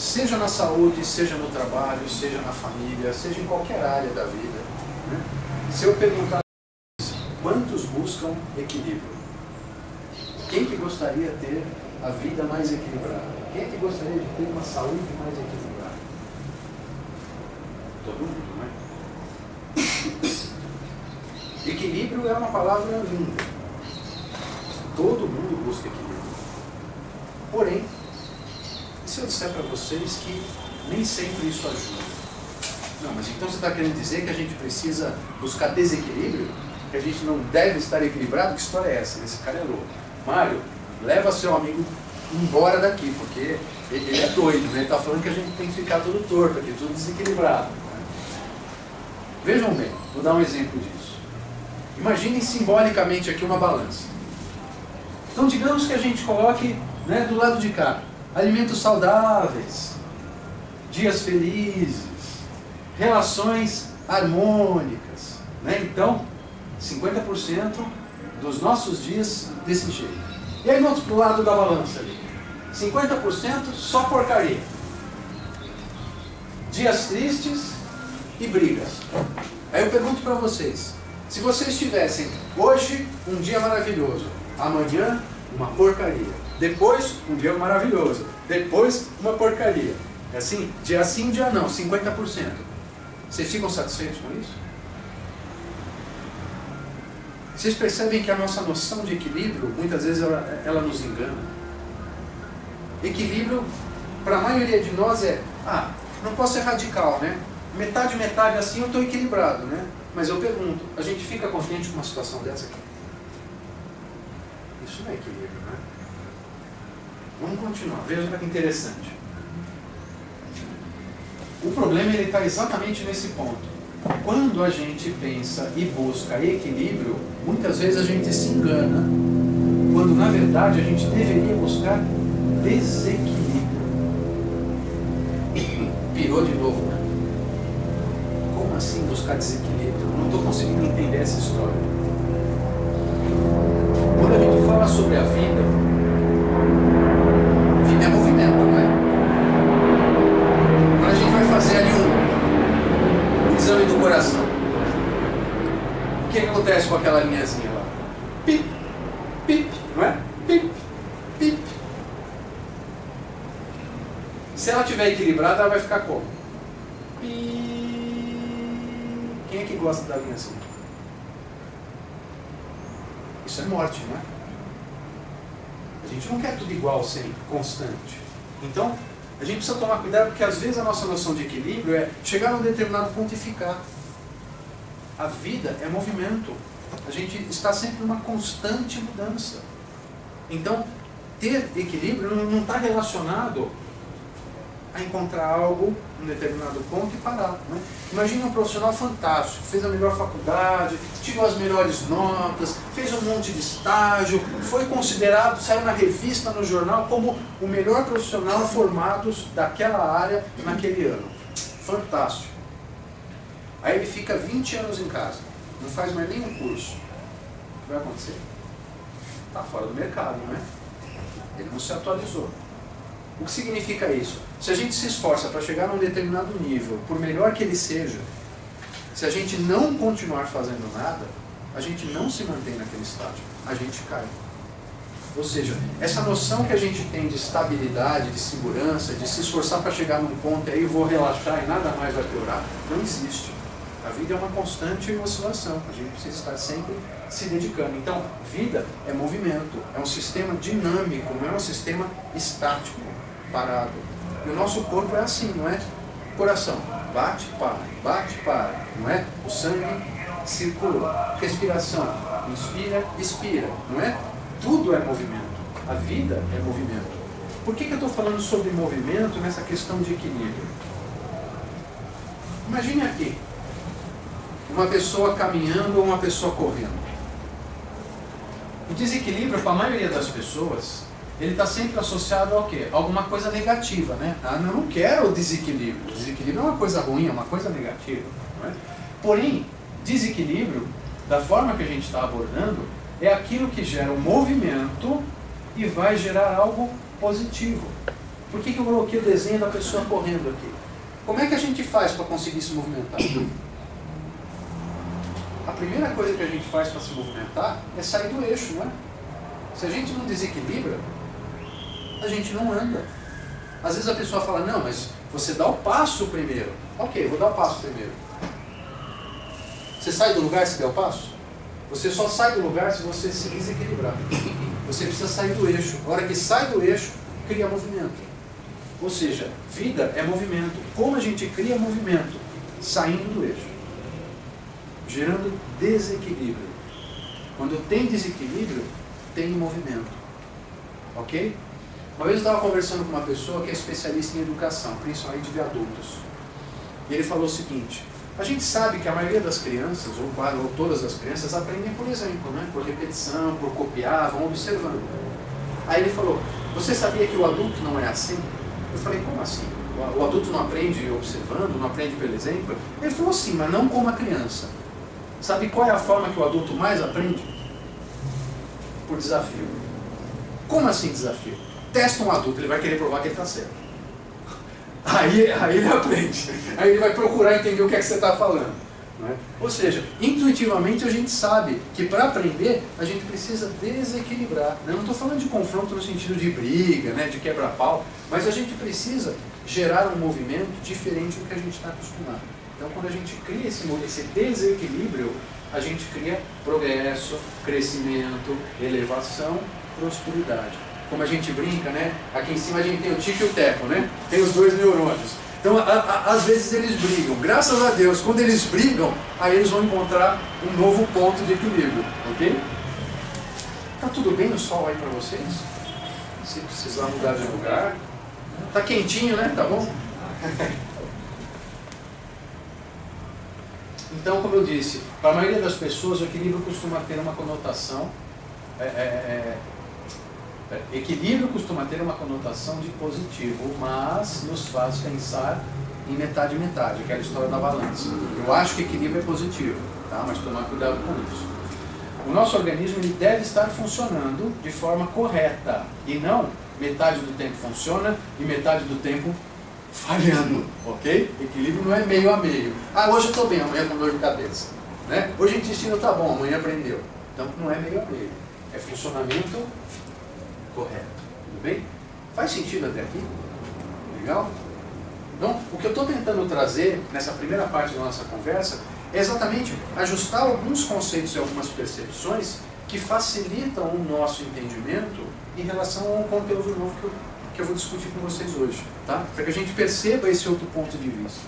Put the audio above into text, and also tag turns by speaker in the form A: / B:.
A: seja na saúde, seja no trabalho, seja na família, seja em qualquer área da vida, né? Se eu perguntar quantos buscam equilíbrio? Quem que gostaria de ter a vida mais equilibrada? Quem que gostaria de ter uma saúde mais equilibrada? Todo mundo, não é? Equilíbrio é uma palavra linda. Todo mundo busca equilíbrio. Porém, e se eu disser para vocês que nem sempre isso ajuda? Não, mas então você está querendo dizer que a gente precisa buscar desequilíbrio? Que a gente não deve estar equilibrado? Que história é essa? Esse cara é louco. Mário, leva seu amigo embora daqui, porque ele é doido, né? Ele está falando que a gente tem que ficar tudo torto aqui, tudo desequilibrado. Né? Vejam bem, vou dar um exemplo disso. Imaginem simbolicamente aqui uma balança. Então digamos que a gente coloque, né, do lado de cá alimentos saudáveis, dias felizes, relações harmônicas, né? Então 50% dos nossos dias desse jeito. E aí no outro lado da balança ali, 50% só porcaria, dias tristes e brigas. Aí eu pergunto para vocês, se vocês tivessem hoje um dia maravilhoso, amanhã uma porcaria, depois um dia maravilhoso, depois uma porcaria, é assim? Dia sim, dia não, 50%. Vocês ficam satisfeitos com isso? Vocês percebem que a nossa noção de equilíbrio, muitas vezes ela nos engana. Equilíbrio, para a maioria de nós não posso ser radical, né? Metade, metade assim eu estou equilibrado, né? Mas eu pergunto, a gente fica contente com uma situação dessa aqui? Isso não é equilíbrio, né? Vamos continuar, veja que interessante. O problema está exatamente nesse ponto. Quando a gente pensa e busca equilíbrio, muitas vezes a gente se engana, quando na verdade a gente deveria buscar desequilíbrio. Pirou de novo, né? Como assim buscar desequilíbrio? Eu não estou conseguindo entender essa história. Quando a gente fala sobre a vida é movimento, não é? Quando a gente vai fazer ali um exame do coração, o que acontece com aquela linhazinha lá? Pip, pip, não é? Pip, pip. Se ela estiver equilibrada, ela vai ficar como? Pip. Quem é que gosta da linhazinha? Isso é morte, não é? A gente não quer tudo igual sempre, constante. Então, a gente precisa tomar cuidado, porque às vezes a nossa noção de equilíbrio é chegar num determinado ponto e ficar. A vida é movimento. A gente está sempre numa constante mudança. Então, ter equilíbrio não está relacionado a encontrar algo em um determinado ponto e parar. Né? Imagina um profissional fantástico, fez a melhor faculdade, tirou as melhores notas, fez um monte de estágio, foi considerado, saiu na revista, no jornal, como o melhor profissional formado daquela área naquele ano. Fantástico. Aí ele fica 20 anos em casa, não faz mais nenhum curso. O que vai acontecer? Está fora do mercado, não é? Ele não se atualizou. O que significa isso? Se a gente se esforça para chegar num determinado nível, por melhor que ele seja, se a gente não continuar fazendo nada, a gente não se mantém naquele estágio, a gente cai. Ou seja, essa noção que a gente tem de estabilidade, de segurança, de se esforçar para chegar num ponto e aí vou relaxar e nada mais vai piorar, não existe. A vida é uma constante oscilação, a gente precisa estar sempre se dedicando. Então, vida é movimento, é um sistema dinâmico, não é um sistema estático, parado. E o nosso corpo é assim, não é? Coração, bate, para, não é? O sangue circula, respiração, inspira, expira, não é? Tudo é movimento, a vida é movimento. Por que eu estou falando sobre movimento nessa questão de equilíbrio? Imagine aqui, uma pessoa caminhando ou uma pessoa correndo. O desequilíbrio, para a maioria das pessoas, ele está sempre associado ao quê? Alguma coisa negativa, né? Ah, eu não quero o desequilíbrio. O desequilíbrio é uma coisa ruim, é uma coisa negativa. Não é? Porém, desequilíbrio, da forma que a gente está abordando, é aquilo que gera um movimento e vai gerar algo positivo. Por que eu coloquei o desenho da pessoa correndo aqui? Como é que a gente faz para conseguir se movimentar? A primeira coisa que a gente faz para se movimentar é sair do eixo, não é? Se a gente não desequilibra, a gente não anda. Às vezes a pessoa fala, não, mas você dá o passo primeiro. Ok, vou dar o passo primeiro. Você sai do lugar se der o passo? Você só sai do lugar se você se desequilibrar. Você precisa sair do eixo. A hora que sai do eixo, cria movimento. Ou seja, vida é movimento. Como a gente cria movimento? Saindo do eixo. Gerando desequilíbrio. Quando tem desequilíbrio, tem movimento. Ok? Uma vez eu estava conversando com uma pessoa que é especialista em educação, principalmente de adultos. E ele falou o seguinte, a gente sabe que a maioria das crianças, ou todas as crianças, aprendem por exemplo, né? Por repetição, por copiar, vão observando. Aí ele falou, você sabia que o adulto não é assim? Eu falei, como assim? O adulto não aprende observando, não aprende pelo exemplo? Ele falou, sim, mas não como a criança. Sabe qual é a forma que o adulto mais aprende? Por desafio. Como assim desafio? Testa um adulto, ele vai querer provar que ele está certo. Aí ele aprende. Aí ele vai procurar entender o que é que você está falando. Não é? Ou seja, intuitivamente a gente sabe que para aprender a gente precisa desequilibrar. Eu não estou falando de confronto no sentido de briga, né, de quebra-pau, mas a gente precisa gerar um movimento diferente do que a gente está acostumado. Então quando a gente cria esse desequilíbrio, a gente cria progresso, crescimento, elevação, prosperidade. Como a gente brinca, né? Aqui em cima a gente tem o tico e o teco, né? Tem os dois neurônios. Então, às vezes eles brigam. Graças a Deus, quando eles brigam, aí eles vão encontrar um novo ponto de equilíbrio, ok? Tá tudo bem o sol aí para vocês? Se precisar mudar de lugar. Tá quentinho, né? Tá bom? Então, como eu disse, para a maioria das pessoas o equilíbrio costuma ter uma conotação equilíbrio costuma ter uma conotação de positivo, mas nos faz pensar em metade-metade, que é a história da balança. Eu acho que equilíbrio é positivo, tá? Mas tomar cuidado com isso. O nosso organismo ele deve estar funcionando de forma correta, e não metade do tempo funciona e metade do tempo falhando, ok? Equilíbrio não é meio a meio. Ah, hoje eu estou bem, amanhã com dor de cabeça. Né? Hoje o intestino está bom, amanhã aprendeu. Então não é meio a meio, é funcionamento correto, tudo bem? Faz sentido até aqui? Legal? Então, o que eu estou tentando trazer nessa primeira parte da nossa conversa é exatamente ajustar alguns conceitos e algumas percepções que facilitam o nosso entendimento em relação ao conteúdo novo que eu vou discutir com vocês hoje, tá? Para que a gente perceba esse outro ponto de vista.